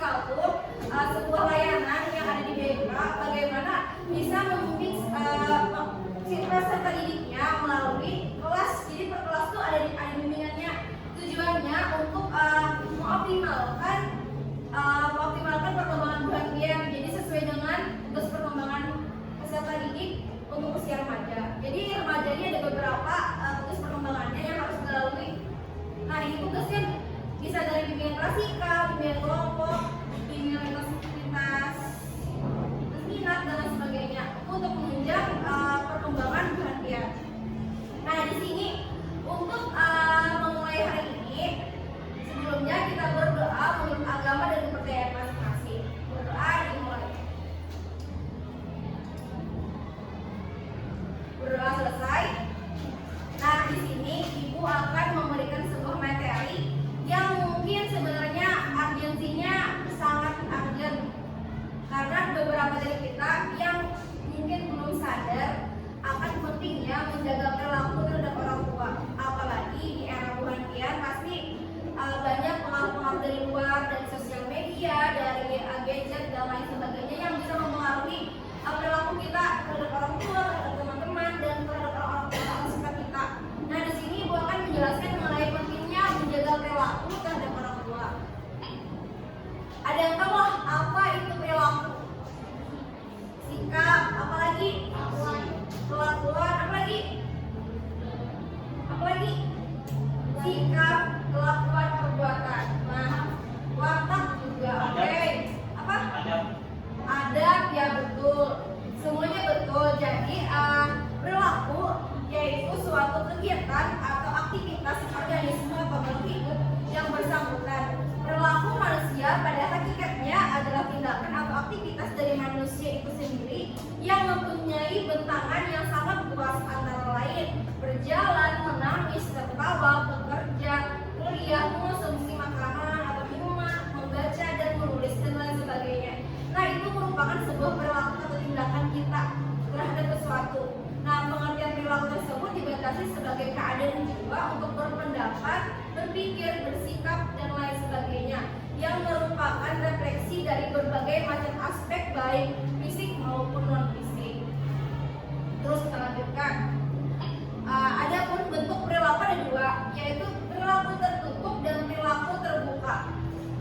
satu sebuah layanan yang ada di BK bagaimana bisa membimbing si peserta didiknya melalui kelas. Jadi per kelas tuh ada bimbingannya. Tujuannya untuk mengoptimalkan perkembangan buah dia. Jadi sesuai dengan tugas perkembangan peserta didik untuk usia remaja. Jadi remaja ini ada beberapa tugas perkembangannya yang harus dilalui. Nah, ini tugasnya bisa dari bimbingan prasikap, bimbingan kelompok, bimbingan lintas minat dan lain sebagainya untuk menunjang perkembangan buah dia. Nah, di sini untuk memulai hari ini sebelumnya kita berdoa menurut agama dan kepercayaan masing-masing. Berdoa dimulai. Berdoa selesai. Nah, di sini ibu akan memberikan sebuah materi yang mungkin sebenarnya urgensinya sangat urgent karena beberapa dari kita yang mungkin belum sadar akan pentingnya menjaga perilaku terhadap orang tua. Apalagi di era perhatian pasti banyak pengaruh-pengaruh dari luar, dari sosial media, dari gadget dan lain sebagainya yang bisa mempengaruhi perilaku kita terhadap orang tua, terhadap teman-teman dan terhadap orang-orang sekitar kita. Nah, di sini ibu akan menjelaskan mengenai pentingnya menjaga perilaku terhadap orang tua. Ada yang tahu apa itu perilaku? Sikap, apalagi? Kelakuan, apalagi? Sikap, kelakuan, perbuatan. Nah, watak juga. Oke. Apa? Adab, ya betul. Semuanya betul. Jadi perilaku yaitu suatu kegiatan atau aktivitas organisme atau makhluk hidup yang bersangkutan. Perilaku manusia pada hakikatnya adalah tindakan atau aktivitas dari manusia itu sendiri yang mempunyai bentangan yang sangat luas, antara lain berjalan, menangis, tertawa, bekerja, kuliah, mengonsumsi makanan atau minuman, membaca dan menulis dan lain sebagainya. Nah, itu merupakan sebuah perilaku atau tindakan kita terhadap sesuatu. Nah, pengertian perilaku tersebut dibatasi sebagai keadaan jiwa untuk berpendapat, berpikir, bersikap, dan lain sebagainya yang merupakan refleksi dari berbagai macam aspek baik fisik maupun non fisik. Terus kita lanjutkan. Adapun bentuk perilaku ada dua, yaitu perilaku tertutup dan perilaku terbuka.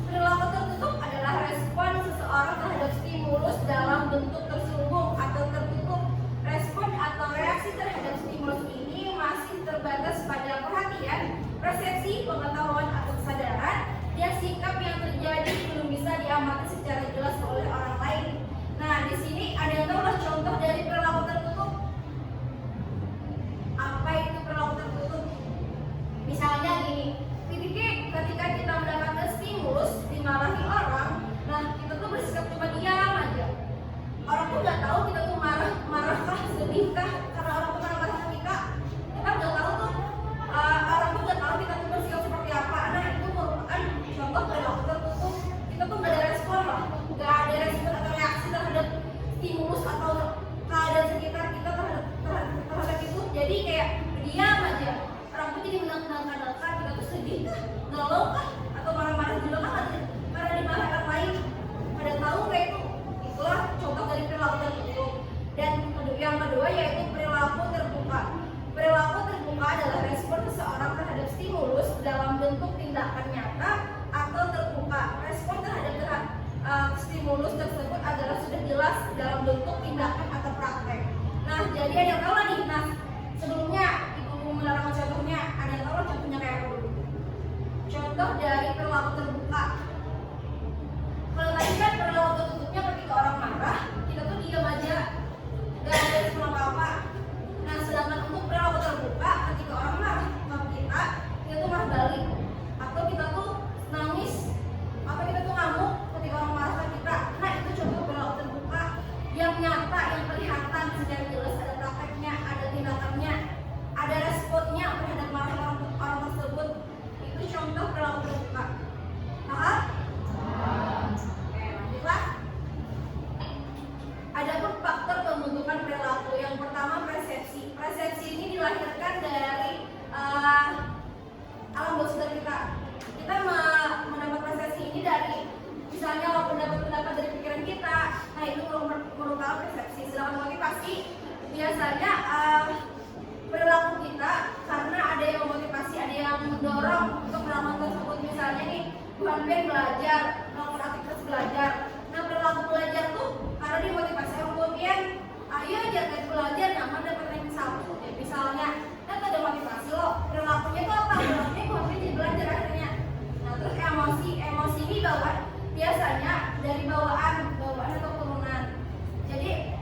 Perilaku tertutup adalah respon seseorang terhadap stimulus dalam bentuk terselubung atau tertutup. Respon atau reaksi terhadap stimulus ini masih terbatas pada perhatian, persepsi, pengetahuan atau kesadaran, dan sikap yang terjadi belum bisa diamati secara jelas oleh orang lain. Nah, di sini ada yang tahu lah contoh dari perilaku tertutup? Apa itu perilaku tertutup? Misalnya gini, ketika kita mendapatkan stimulus dimarahi orang, nah kita tuh bersikap cuma diam aja. Orang tuh nggak tahu kita tuh marahkah, sedihkah karena orang tuh marah kita nggak tahu tuh. Orang tuh nggak tahu kita tuh bersikap seperti apa. Nah, itu merupakan contoh perilaku tertutup. Kita tuh nggak ada respon loh, nggak ada respon atau reaksi terhadap stimulus atau keadaan sekitar kita terhadap itu. Jadi kayak diam aja. Orang tuh jadi menangkan kita tuh sedih kah, galau kah, atau marah-marah juga kah karena dimarahi orang lain. Pada tahu kayak itu. Itulah contoh dari perilaku tertutup. Dan yang kedua yaitu perilaku terbuka. Perilaku terbuka adalah respon seseorang terhadap stimulus dalam bentuk tindakan nyata atau terbuka. Respon terhadap stimulus tersebut adalah sudah jelas dalam bentuk tindakan atau praktek. Nah, jadi ada yang tahu nih. Nah, sebelumnya ibu menerangkan contohnya, ada yang tahu contohnya kayak apa dulu? Contoh dari perilaku terbuka. Kalau tadi kan perilaku tertutupnya ketika orang marah, kita tuh diam aja, gak ada respon apa-apa. Nah, sedangkan untuk perilaku terbuka, ketika orang marah sama kita tuh marah balik, atau kita tuh nangis, atau kita tuh ngamuk ketika orang marah sama kita. Nah, itu contoh perilaku terbuka yang nyata, yang kelihatan secara jelas, ada prakteknya, ada tindakannya, ada responnya terhadap marah orang tersebut. Itu contoh perilaku terbuka. Paham? Oke, lanjutlah. Adapun faktor pembentukan perilaku, yang pertama persepsi. Persepsi ini dilahirkan dari alam bawah sadar kita. Kita mendapat persepsi ini dari bisa misalnya lo pendapat-pendapat dari pikiran kita, nah itu merupakan persepsi. Sedangkan motivasi biasanya perilaku kita karena ada yang memotivasi, ada yang mendorong untuk melakukan tersebut. Misalnya nih, Tuhan Ben belajar, melakukan aktivitas belajar. Nah, perilaku belajar tuh karena dimotivasi kemudian ayo aja kayak belajar nyaman dapat ranking 1 ya, misalnya. Kan ada motivasi lo, perilakunya tuh apa? Perilakunya Tuhan Ben jadi belajar akhirnya. Nah, terus emosi ini bawaan biasanya dari bawaan atau turunan. Jadi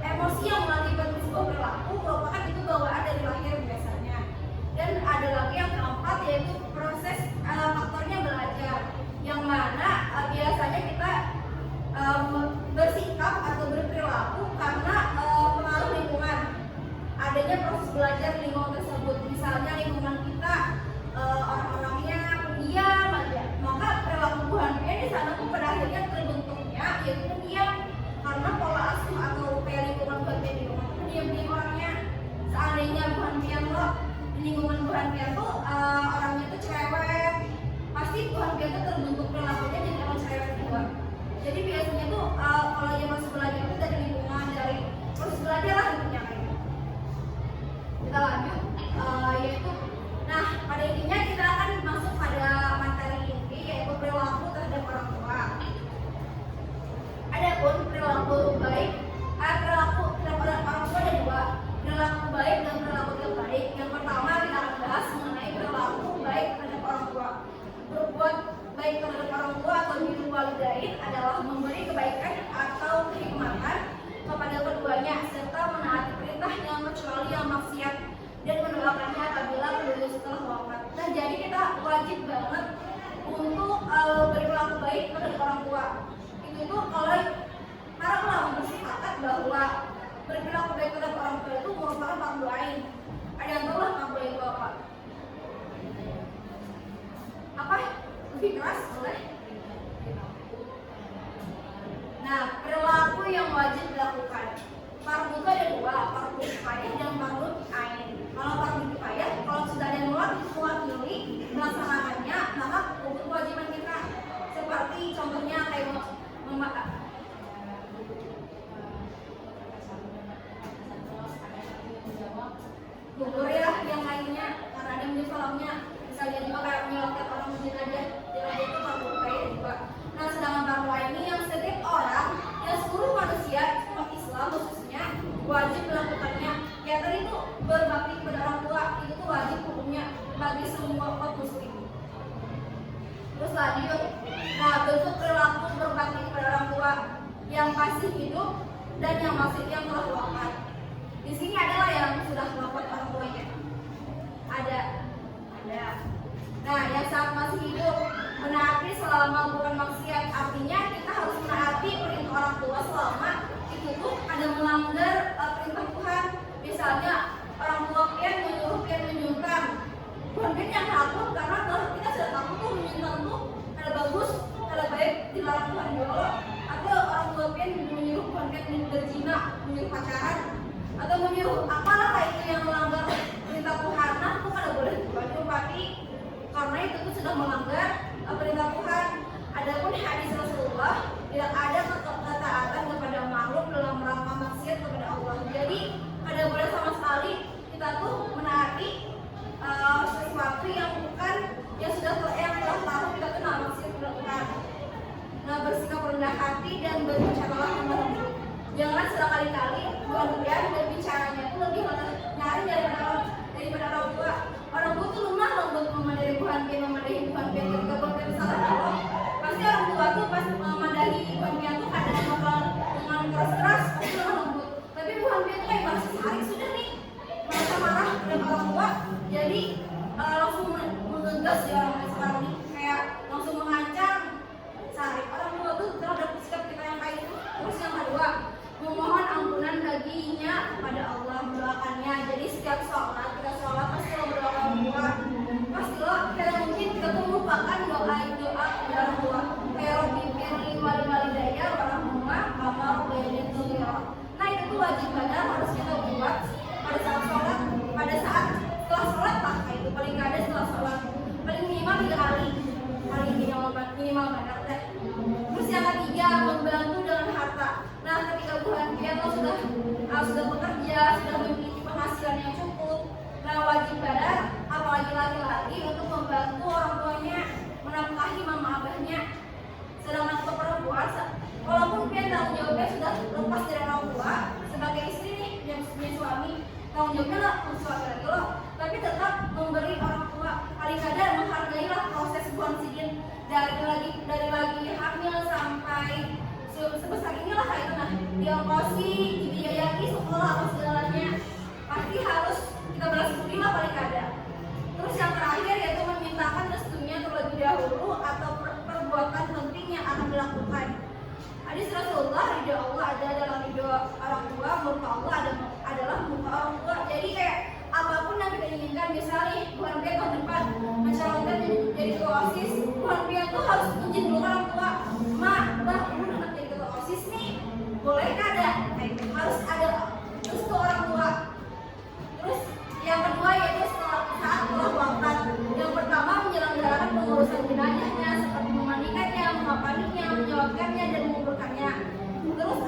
emosi yang mengakibatkan sebuah perilaku merupakan itu bawaan dari lahir biasanya. Dan ada lagi yang keempat yaitu proses faktornya belajar, yang mana biasanya kita bersikap atau berperilaku karena pengaruh lingkungan. Adanya proses belajar di lingkungan tersebut, misalnya lingkungan kita orang-orangnya pendiam aja, maka perilaku Tuhan di sana tuh pada akhirnya terbentuknya yaitu pendiam karena pola asuh atau kayak lingkungan Tuhan di rumah pendiam orangnya. Seandainya Tuhan lo di lingkungan Tuhan tuh orangnya tuh cerewet, pasti Tuhan tuh terbentuk perilakunya jadi orang cerewet juga. Jadi biasanya tuh kalau dia masuk belajar itu dari lingkungan, dari proses belajar lah intinya kayak gitu. Kita lanjut yaitu, nah pada intinya kita akan masuk pada materi inti yaitu perilaku terhadap orang tua. Adapun perilaku baik, perilaku terhadap orang tua ada dua, perilaku baik dan perilaku tidak baik. Yang pertama kita akan bahas mengenai perilaku baik terhadap orang tua. Berbuat baik terhadap orang tua atau birrul walidain adalah memberi kebaikan atau kenikmatan kepada keduanya serta menaati perintah yang kecuali yang maksiat dan mendoakannya apabila beliau setelah wafat. Nah, jadi kita wajib banget untuk berperilaku baik terhadap orang tua. Itu tuh kalau para ulama bersepakat bahwa berperilaku baik terhadap orang tua itu merupakan fardu ain. Ada yang tahu lah fardu ain itu apa? Apa? Lebih keras boleh? Nah, perilaku yang wajib dilakukan. Fardu itu ada dua, fardu kifayah dan fardu ain. Kalau fardu kifayah, kalau sudah ada yang mewakili melaksanakannya, maka itu kewajiban kita. Seperti contohnya kayak gugur ya, yang lainnya karena ada yang salamnya. Misalnya juga kayak menyelamatkan orang jenazah itu fardu kifayah juga. Nah, sedangkan fardu ain ini yang setiap orang, yang seluruh manusia, umat Islam khususnya wajib melakukannya. Ya tadi itu berbakti kepada orang tua itu tuh wajib hukumnya bagi semua umat muslim. Terus lanjut, nah bentuk perilaku berbakti kepada orang tua yang masih hidup dan yang telah wafat. Di sini adalah yang sudah wafat orang tuanya. Ada. Nah, yang saat masih hidup menaati selama bukan maksiat, artinya kita harus menaati perintah orang tua selama itu tuh ada melanggar perintah Tuhan. Misalnya orang tua pian menyuntang, Tuhan yang takut karena kalau kita sudah takut tuh menyuntang tuh ada bagus, ada baik dilarang Tuhan juga. Atau orang tua pian menyuruh Tuhan berzina, menyuruh pacaran, atau menyuruh apalah itu yang melanggar perintah Tuhan. Nah, itu kan boleh diobati karena itu tuh sudah melanggar perintah Tuhan. Adapun hadis Rasulullah tidak ada ketaatan kepada makhluk dalam rangka maksiat kepada Allah. Jadi ada boleh sama sekali kita tuh menaati sesuatu yang bukan yang telah tahu kita tuh maksiat melakukan. Nah, bersikap rendah hati dan berbicaralah dengan lembut. Jangan sekali-kali kemudian berbicaranya itu lebih nyari daripada orang tua. Orang tua tuh lemah lembut memandai Tuhan ketika berbuat salah Allah. Pasti orang tua tuh pas memandai Tuhan tuh kadang bakal dengan keras pasti lemah lembut. Tapi Tuhan tuh kayak balas sehari sudah nih merasa marah dengan orang tua, jadi langsung menggegas ya orang sekarang nih, kayak langsung mengancam sehari. Orang tua tuh terhadap sikap kita yang kayak itu. Terus yang kedua, memohon ampunan baginya kepada Allah, mendoakannya. Jadi setiap sholat pasti lo berdoa kepada Allah. Pasti lo kayak mungkin kita tuh melupakan doa kepada orang tua. Kayak Robbi firli wali walidayya diongkosi, dibiayai sekolah apa segalanya, pasti harus kita balas budi lah paling kada. Terus yang terakhir yaitu memintakan restunya terlebih dahulu atau perbuatan penting yang akan dilakukan. Hadis Rasulullah, ridho Allah ada dalam ridho orang tua, murka Allah adalah murka orang tua. Jadi kayak apapun yang kita inginkan, misalnya Tuhan Pia tahun depan mencalonkan jadi ketua OSIS, Tuhan Pia tuh harus izin dulu orang tua, Mak, Bang, aku udah jadi ketua OSIS nih, boleh kada? Harus ada restu orang tua. Terus yang kedua yaitu saat telah wafat. Yang pertama menyelenggarakan pengurusan jenazahnya seperti memandikannya, mengapaninya, menyolatkannya dan menguburkannya. Terus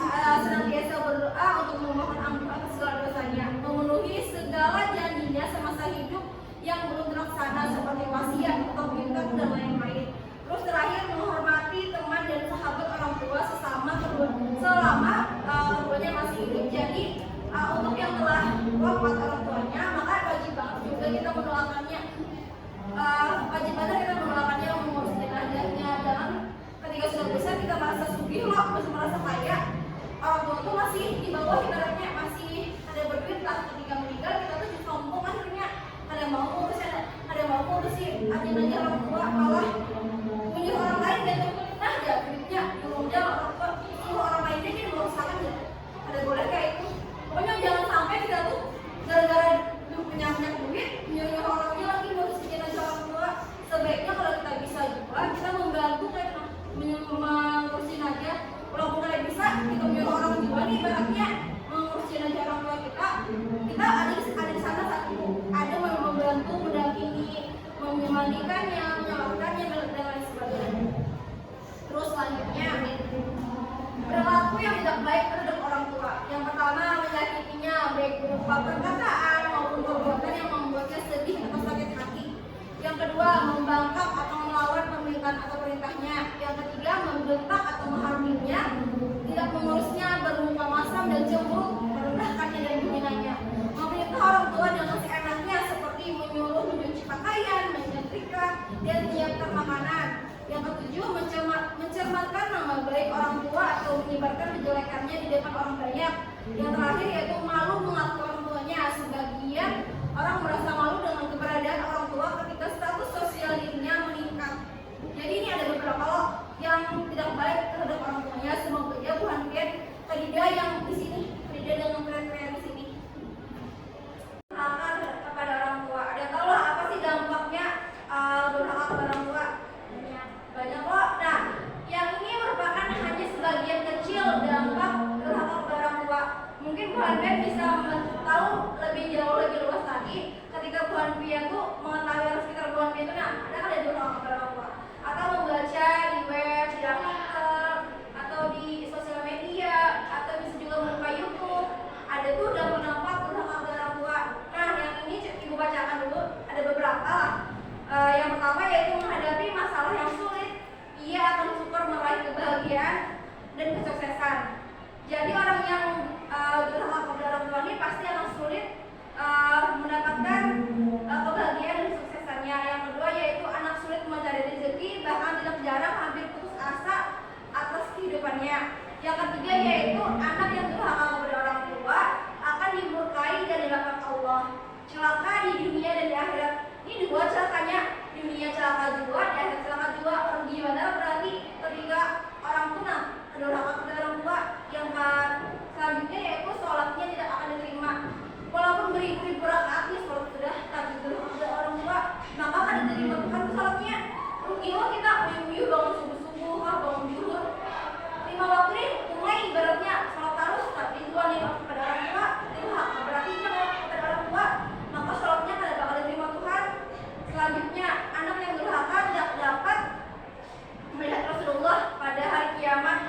senantiasa berdoa untuk memohon ampun atas segala dosanya, memenuhi segala janjinya semasa hidup yang belum terlaksana seperti wasiat atau pintar dan lain-lain. Terus terakhir menghormati teman dan sahabat orang tua selama keduanya masih hidup. Jadi untuk yang telah wafat orang tuanya, maka wajib banget juga kita mendoakannya. Wajib banget kita mendoakannya, mengurus jenazahnya. Jangan ketika sudah besar kita merasa sugih loh, masih merasa kaya. Orang tua tuh masih di bawah, ibaratnya masih ada berduit lah. Ketika meninggal kita tuh sombong akhirnya. Ada mau ngurusin jenazah orang tua, malah menyuruh orang lain dan nah ya duitnya diurusnya orang tua, suruh orang lainnya jadi merusakan ya. Ada boleh kayak itu. Pokoknya jangan sampai kita tuh gara-gara punya duit nyuruh orangnya lagi ngurusin jenazah orang tua. Sebaiknya kalau kita bisa juga kita membantu kayak mengurusin aja. Walaupun kita bisa kita nyuruh orang juga nih ibaratnya mengurus jenazah orang tua kita ada di sana saat itu, ada membantu, mendampingi, memandikannya, menyolatkannya dan lain sebagainya. Terus selanjutnya perilaku yang tidak baik terhadap orang tua. Yang pertama menyakitinya baik berupa perkataan maupun perbuatan yang membuatnya sedih atau sakit hati. Yang kedua membangkang atau melawan permintaan atau perintahnya. Yang ketiga membentak atau mengharminya, tidak mengurusnya, bermuka masam dan cemburu, merendahkannya dan menghinanya. Memerintah orang tua dengan seenaknya seperti menyuruh mencuci pakaian, menyetrika dan menyiapkan makanan. Yang ketujuh mencermatkan nama baik orang tua atau menyebarkan kejelekannya di depan orang banyak. Yang terakhir yaitu malu mengaku orang tuanya. Sebagian orang merasa malu dengan keberadaan orang tua ketika status sosial dirinya meningkat. Jadi ini ada beberapa loh yang tidak baik terhadap orang tuanya. Semoga ya Tuhan biar Khadijah yang di sini, Khadijah dengan keren-keren di sini. Kepada orang tua. Ada tahu lah apa sih dampaknya durhaka kepada orang tua? Banyak loh. Nah, yang ini merupakan hanya sebagian kecil dampak durhaka kepada orang tua. Mungkin Bu Hanbet bisa tahu lebih jauh lebih luas lagi ketika Bu Hanbet tuh mengetahui orang sekitar Bu Hanbet itu, nah ada kan ada durhaka kepada orang tua atau membaca di web, di artikel atau di sosial media atau bisa juga membuka YouTube. Ada tuh dampak durhaka kepada orang tua. Nah, yang ini Ibu bacakan dulu. Ada beberapa lah. Yang pertama yaitu menghadapi masalah yang sulit, ia akan syukur meraih kebahagiaan dan kesuksesan. Jadi orang yang durhaka kepada orang tua ini pasti akan sulit mendapatkan kebahagiaan dan kesuksesannya. Yang kedua yaitu anak sulit mencari rezeki, bahkan tidak jarang hampir putus asa atas kehidupannya. Yang ketiga yaitu anak yang durhaka kepada orang tua akan dimurkai dan dilaknat Allah, celaka di dunia dan di akhirat. Ini dua celakanya, di dunia celaka juga, di akhirat celaka juga. Gimana berarti ketika orang tuna durhaka kepada orang tua? Yang selanjutnya yaitu sholatnya tidak akan diterima. Walaupun beribu-ribu rakaat nih sholat sudah, tapi durhaka kepada orang tua maka akan diterima Tuhan sholatnya. Rugi loh kita uyuh-uyuh bangun subuh-subuh, bangun zuhur, 5 waktu ini mulai ibaratnya sholat harus tapi dua nih kepada orang tua durhaka. Berarti kalau kepada orang tua maka sholatnya tidak bakal diterima Tuhan. Selanjutnya anak yang durhaka tidak dapat melihat Rasulullah pada hari kiamat.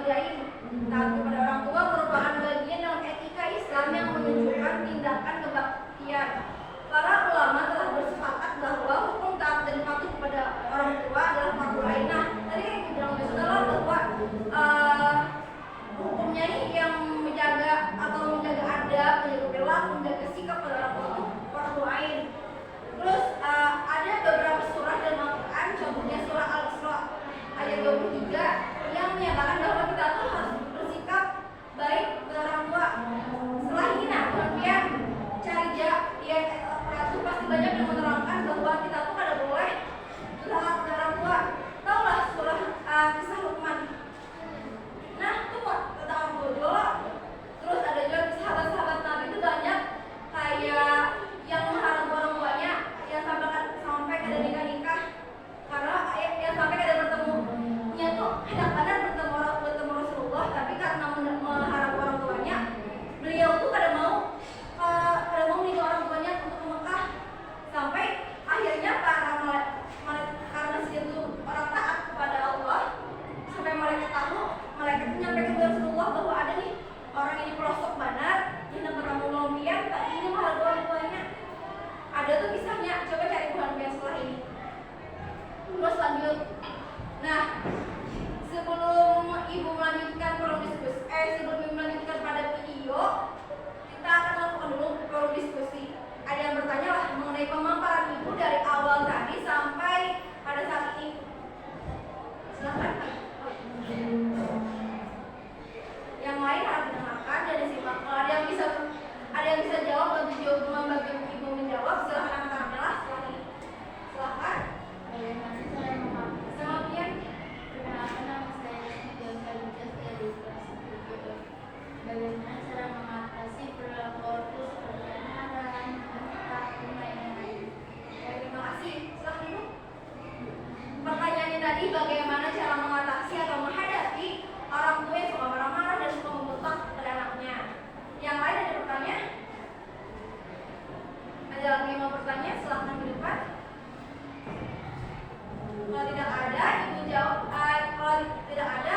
walidain. Taat kepada orang tua merupakan bagian dalam etika Islam yang menunjukkan tindakan kebaktian. Para ulama telah bersepakat bahwa hukum taat dan patuh kepada orang tua adalah fardu ain. Nah, tadi yang dibilang saudara bahwa hukumnya ini yang menjaga adab, menjaga perilaku, menjaga sikap pada orang tua itu fardu ain. Terus ada beberapa surah dalam Al-Quran, contohnya surah Al-Isra ayat 23 yang menyatakan bahwa kita tuh harus bersikap baik kepada orang tua. Setelah ini nah kemudian cari dia itu pasti banyak yang menerangkan bahwa kita tuh kada boleh durhaka kepada orang tua. Taulah surah kisah Luqman. Nah itu tentang orang tua juga. Terus ada juga sahabat-sahabat Nabi itu banyak kayak yang mengharap orang tuanya, yang sampai kada nikah karena yang sampai kada bertemu. Nya tuh kadang-kadang bertemu Rasulullah, tapi karena mengharap orang tuanya, beliau tuh kada mau menikah orang tuanya untuk ke Mekah. Sampai akhirnya karena dia tuh orang taat kepada Allah, sampai mereka tahu, mereka menyampaikan kepada Rasulullah bahwa ada nih orang ini pelosok banar, yang bertemu Muhammad, tapi ini mengharap orang tuanya. Ada tuh kisahnya, coba cari Muhammad setelah ini. Terus lanjut. Nah, sebelum ibu melanjutkan sebelum ibu melanjutkan pada video, kita akan lakukan dulu forum diskusi. Ada yang bertanya lah mengenai pemaparan ibu dari awal tadi sampai pada saat ini. Silakan. Yang lain harus mendengarkan dan disimak. Kalau ada yang bisa jawab atau membantu ibu menjawab, silakan angkat tangannya lah setelah ini. Silakan. Kemudian Perkenalkan, nama saya Jessica Lucas dari kelas 7. Bagaimana cara mengatasi perilaku ortu seperti marah, menentang, dan lain-lain? terima kasih. Silakan ibu. Pertanyaannya tadi bagaimana cara mengatasi atau menghadapi orang tua yang suka marah-marah dan suka membentak pada anaknya. Yang lain ada pertanyaan? Ada lagi yang mau bertanya? Silahkan ke depan. Kalau tidak ada, ibu jawab. Kalau tidak ada,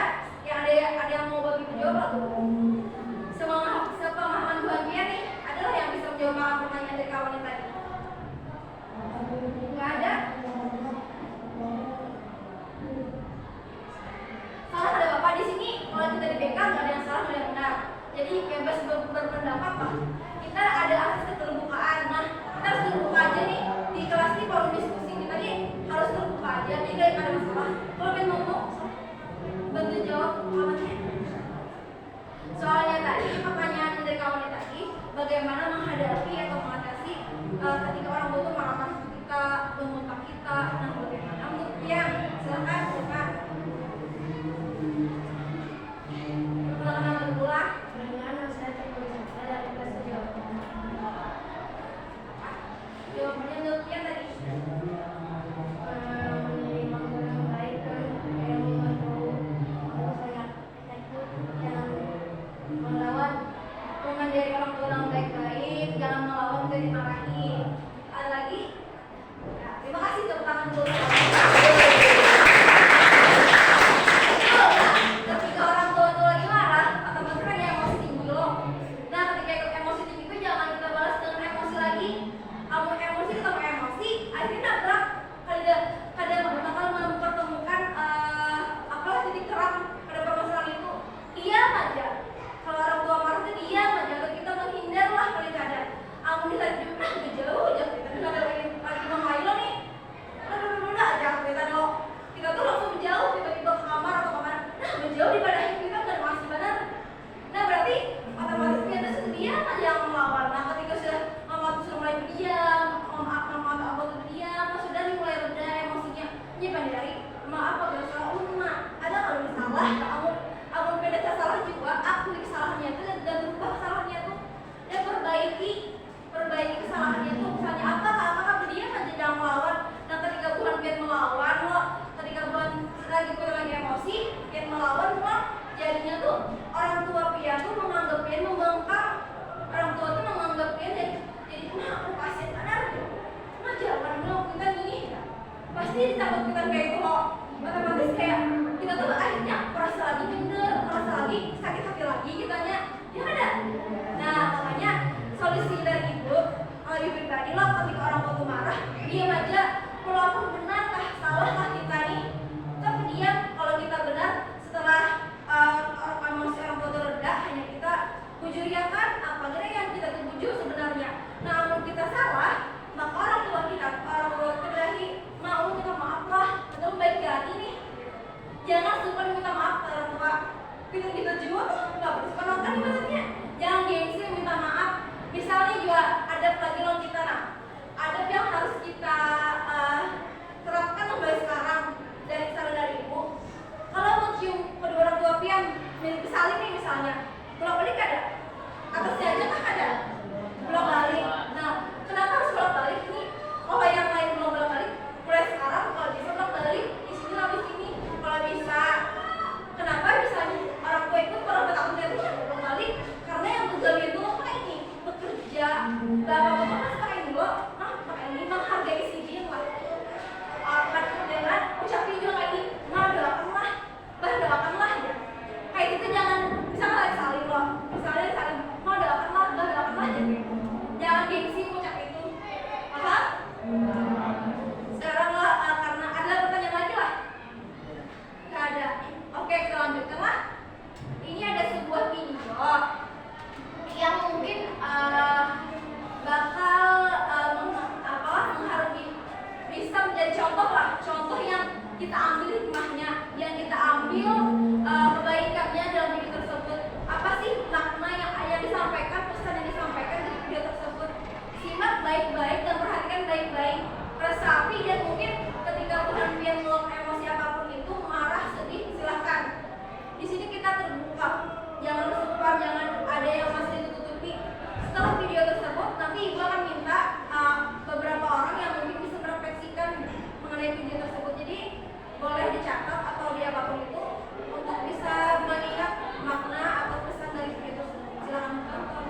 ada yang mau bagi ibu jawab atau sepemahaman Bu Hanfia nih, adalah yang bisa menjawab pertanyaan dari kawan yang tadi. Nggak ada. Salah ada bapak di sini. Kalau kita di BK nggak ada yang salah, nggak ada yang benar. Jadi bebas berpendapat pak. Kita ada akses keterbukaan. Nah, kita harus terbuka aja nih di kelas ini forum diskusi kita nih harus terbuka aja. Jadi nggak ada masalah. Kalau pengen ngomong, bantu jawab kawannya. Soalnya tadi pertanyaan dari kawannya tadi, bagaimana menghadapi atau mengatasi ketika orang tua itu marah-marah kita, membentak kita. Nah, bagaimana menurut yang silakan buka. Perkenalkan nama dulu lah. Bagaimana saya terpaksa dari kelas 7? Jawabannya menurut yang tadi. Menerima dengan baik dan yang membantu saya itu jangan melawan. Mengajari orang tua yang baik-baik, jangan melawan, tidak dimarahi. Ada lagi? apapun benarkah, salahkah kita nih? Kita pendiam. Kalau kita benar, setelah emosi orang tua reda, hanya kita bujuriakan apa yang kita tuju sebenarnya. Namun kita salah, maka orang tua kita berarti mau minta maaf lah, atau baik hati nih. Jangan suka minta maaf ke orang tua. Kita juga tuh nggak bersepenangkan ibaratnya. Jangan gengsi minta maaf. Misalnya juga ada pelajaran kita, nah adab yang harus kita terapkan mulai sekarang dari saran dari ibu. Kalau mau cium kedua orang tua pian, misalnya nih misalnya, bolak balik ada, atasnya aja kan ada, bolak balik. Nah, kenapa harus bolak balik nih? Kalau yang lain belum bolak balik, mulai sekarang kalau bisa bolak balik di sini habis ini, kalau bisa. Kenapa misalnya orang tua itu kalau bertahun tahun itu bolak balik? Karena yang tujuan itu apa ini? Bekerja. Bapak-bapak kan pakai dulu, nah pakai ini menghargai si dia lah. Dengan ucapin juga kayak ini, nah doakanlah ya. Kayak gitu jangan, misalnya saling loh, misalnya saling, mau doakanlah jadi. Jangan gengsi ucap itu, paham? Sekarang lah, karena ada pertanyaan lagi lah. Gak ada. Oke, kita lanjutkan lah. Ini ada sebuah video yang mungkin bakal menghargai, bisa menjadi contoh yang kita ambil hikmahnya, yang kita ambil kebaikannya dalam video tersebut. Apa sih makna yang disampaikan, pesan yang disampaikan di video tersebut? Simak baik-baik dan perhatikan baik-baik. Resapi dan mungkin ketika Tuhan biar meluap emosi apapun itu, marah, sedih, silahkan. Di sini kita terbuka, jangan sukar, jangan ada yang masih ditutupi. Setelah video tersebut, nanti ibu akan minta beberapa orang yang mungkin bisa merefleksikan mengenai video tersebut. Jadi boleh dicatat atau di apapun itu untuk bisa mengingat makna atau pesan dari video tersebut. Silakan menonton.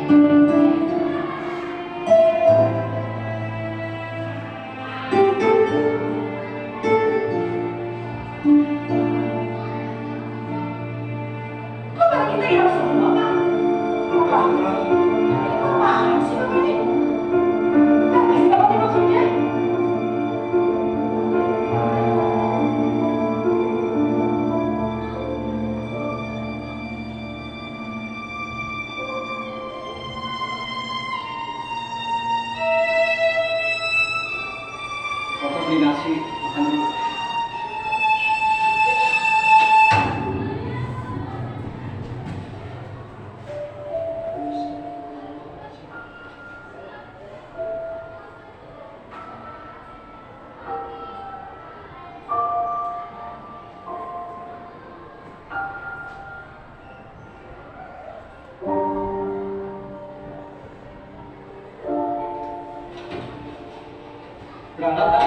Kok malah kita yang harus ngomong apa? Apaan sih Bapak ini? Nggak bisa ngerti maksudnya? Bapak beli nasi, makan dulu. Berangkat, Pak?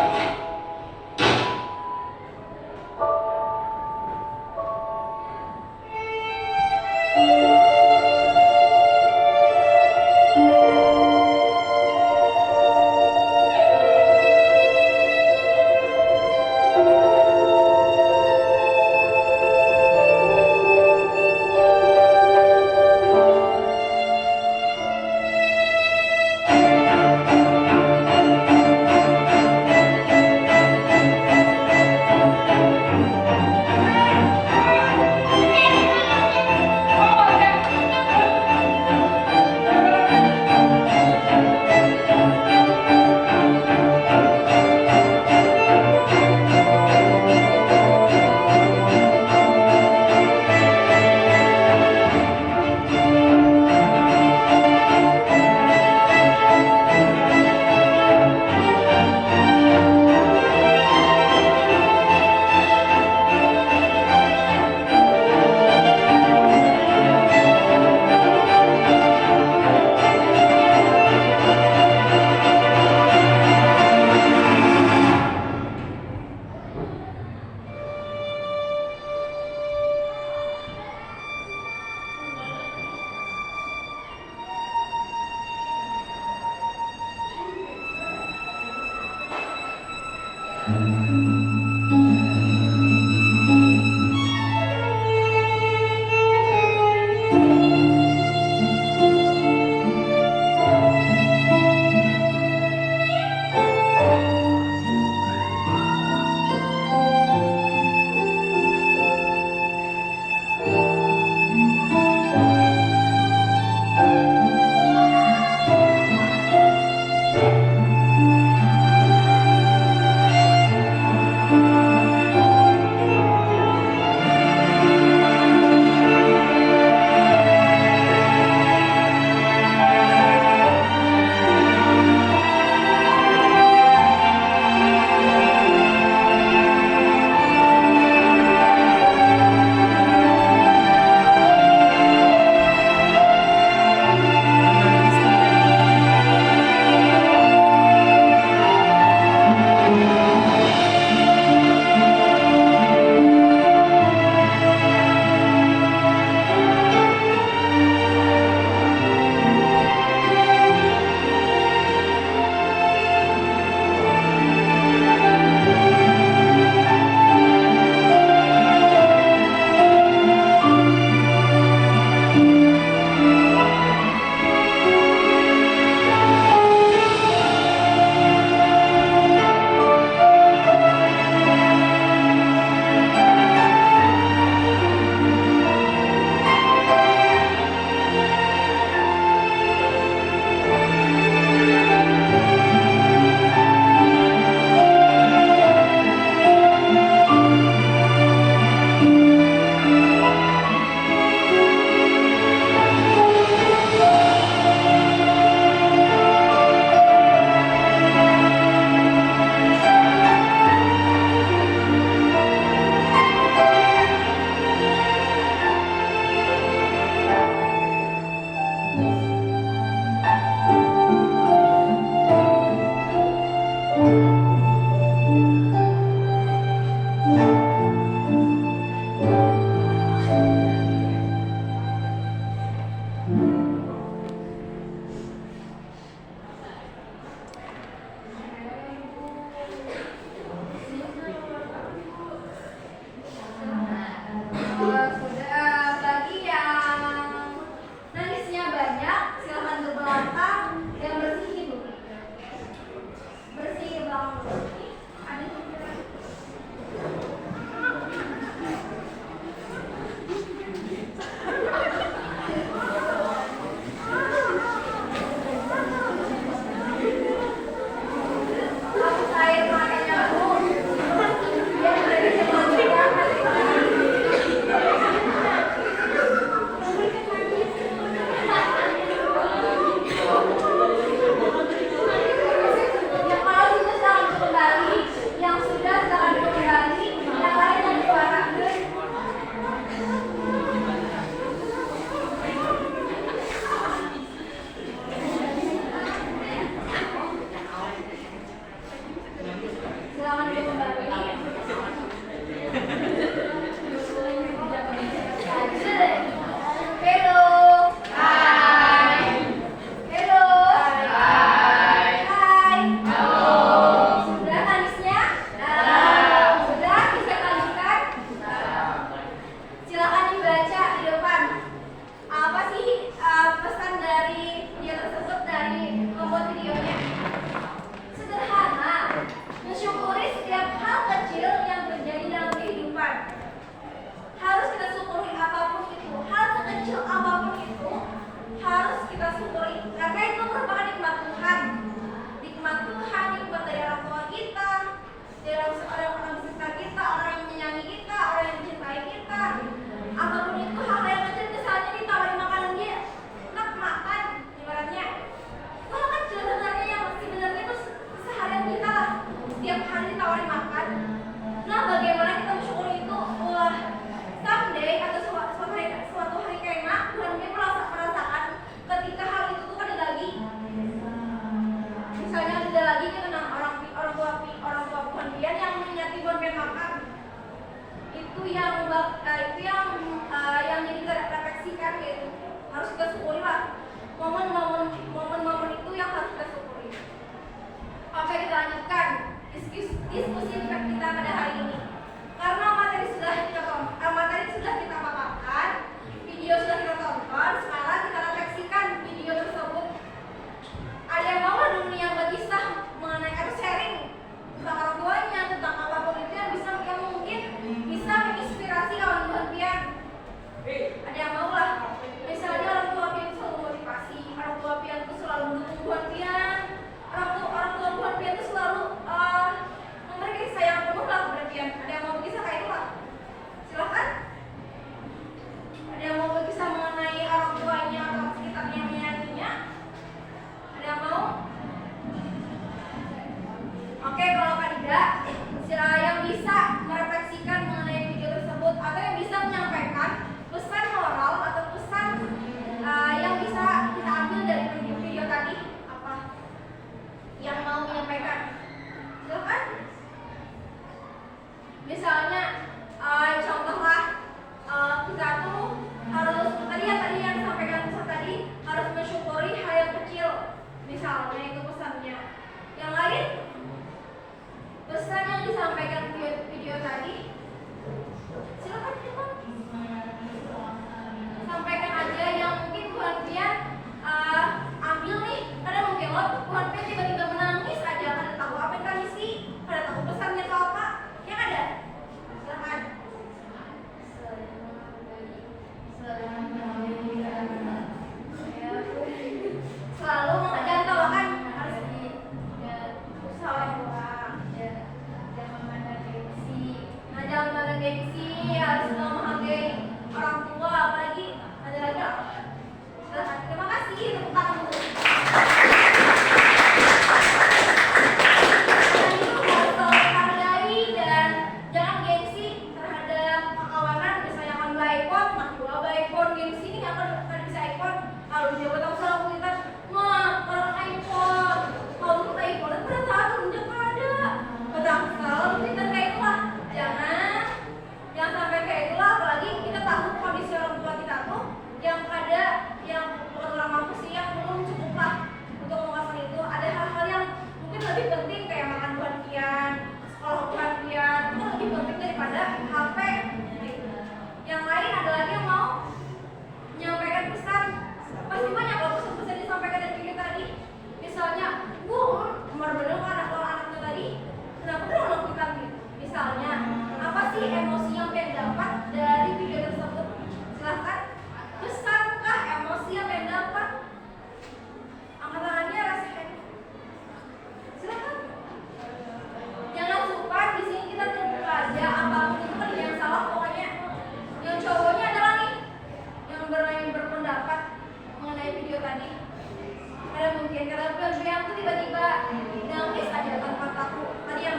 bagian karena bulan aku tiba-tiba nangis aja tanpa takut. Tadi yang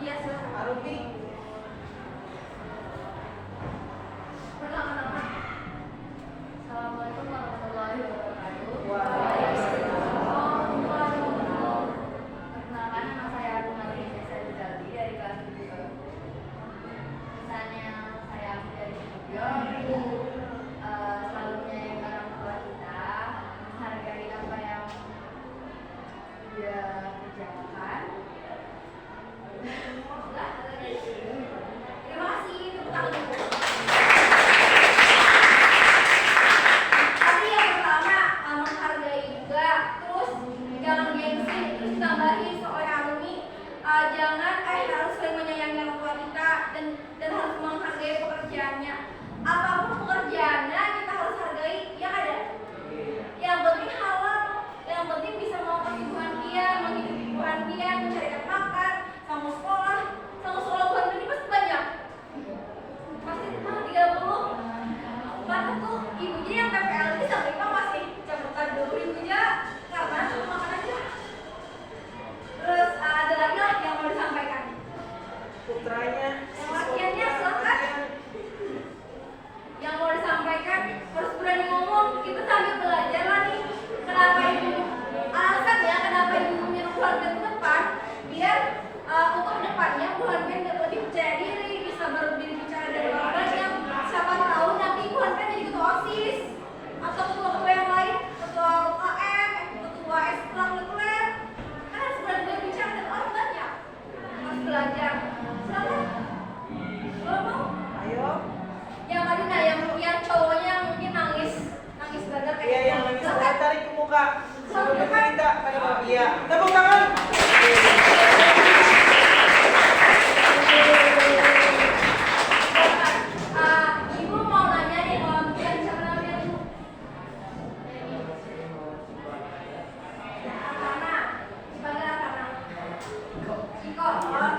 iya silakan. Arupi. Perkenalkan. Assalamualaikum warahmatullahi wabarakatuh. Perkenalkan, nama saya Agung Martina Sari dari kelas 7. Pesan yang saya ambil dari video selalu menyayangi orang tua kita, menghargai apa yang dia kerjakan. Terima kasih tepuk tangan dulu. Tapi yang pertama menghargai juga, terus jangan gengsi, terus tambahin seorang alumni jangan harus sering menyayangi orang tua kita dan harus menghargai pekerjaannya. Apapun pekerjaannya kita harus hargai yang ada. Yang penting halal, yang penting bisa mau kehidupan dia, menghidupi Tuhan dia, mencarikan makan, sama sekolah Tuhan ini pasti banyak. Pasti 30. Bahkan tuh ibunya yang PPL ini sampai masih cabutan dulu ibunya karena cuma makan aja. Terus ada lagi lah yang mau disampaikan. Putranya. Yang lakiannya silakan. Yang mau disampaikan harus berani ngomong. Kita sambil belajar lah nih. Kenapa ibu? Alasannya kenapa ibu menyuruh keluarga ke depan? Biar untuk depannya keluarga lebih percaya diri, bisa berbicara dari orang banyak. Siapa tahu nanti keluarga jadi ketua OSIS atau ketua-ketua yang lain, ketua UKM, ketua ekstrakurikuler. Kan harus berani berbicara dengan orang banyak. Harus belajar. Silakan. Kalau mau? Ayo. Yang tadi nah yang cowoknya mungkin nangis banget Iya, yang nangis Silakan. tarik ke muka. Sampai Silakan. bercerita pada iya. Tepuk tangan. Ibu mau nanya nih, mau bilang siapa namanya ibu? Karena sebagai karena Ciko,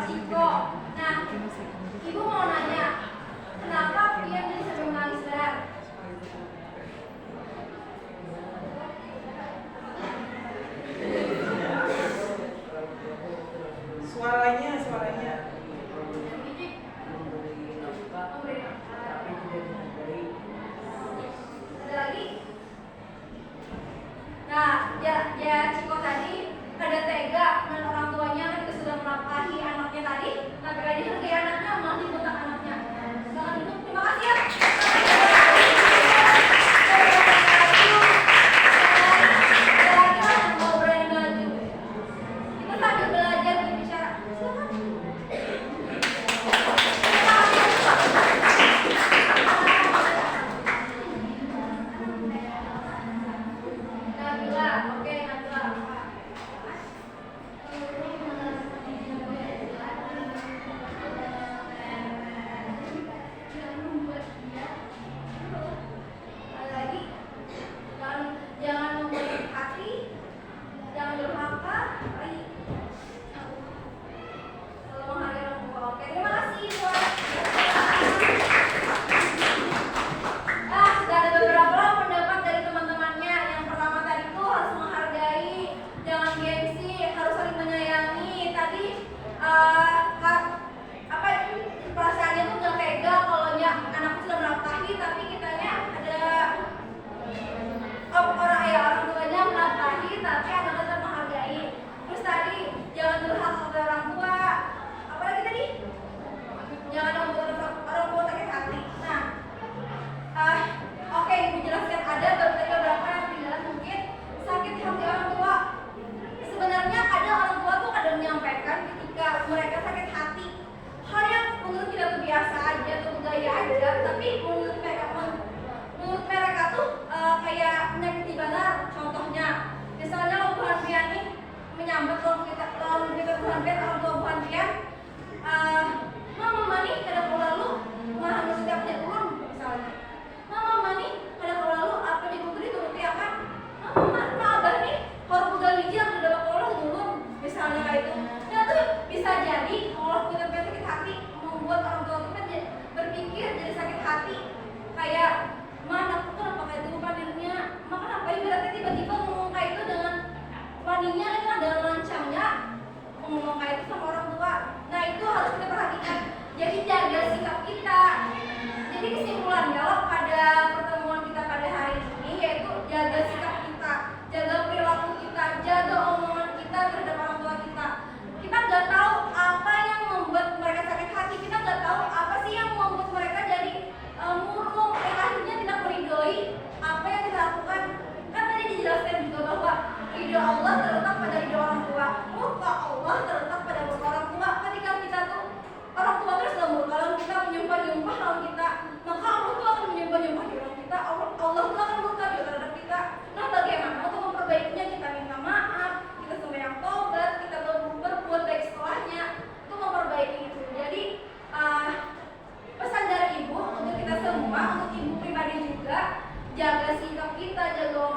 Ciko. Nah, ibu mau nanya, kenapa Pian jadi sampai menangis berat? Suaranya. Ada lagi? Nah, ya Ciko tadi kada tega dan orang tuanya ketika sudah menafkahi anaknya tadi, tapi kada dihargai anaknya, malah dibutak anaknya. Silakan ibu, terima kasih ya. Ada lagi lah yang mau berani maju. Kita sambil belajar berbicara. Silakan. Nabila, oke Nabila. Ada lagi? Jangan membuat hati, jangan durhaka, selalu menghargai orang tua. Oke, terima kasih buat. Sudah ada beberapa pendapat dari teman-temannya. Yang pertama tadi itu harus menghargai, jangan gengsi, harus saling menyayangi. Tadi perasaannya tuh nggak tega kalau anak sudah menafkahi, tapi kitanya ada orang tuanya menafkahi, tapi anak tetap menghargai. Terus tadi jangan durhaka kepada orang tua. Apalagi tadi? Jangan membuat orang tua sakit hati. Nah, oke, ibu jelaskan ada beberapa yang tidak mungkin sakit hati orang tua. Sebenarnya kadang orang tua tuh kadang menyampaikan ketika mereka sakit hati hal yang menurut kita tuh biasa aja atau budaya aja, tapi menurut mereka tuh kayak menyakiti banget. Contohnya, misalnya kalau Tuhan Pian nih menyambat kalau kita Tuhan Pian, orang tua Tuhan Pian, mama mani kada lalu mah setiap ulun misalnya. Mama mani kada lalu apa dituruti dituruti akan. Mama abah nih harus pegang biji yang udah kolong ulun misalnya kayak itu. Nah tuh bisa jadi kalau kita sakit hati membuat orang tua kita berpikir jadi sakit hati kayak mana aku kenapa kayak itu dirinya, maka kenapa ibaratnya tiba-tiba ngomong kayak itu sikap kita, jaga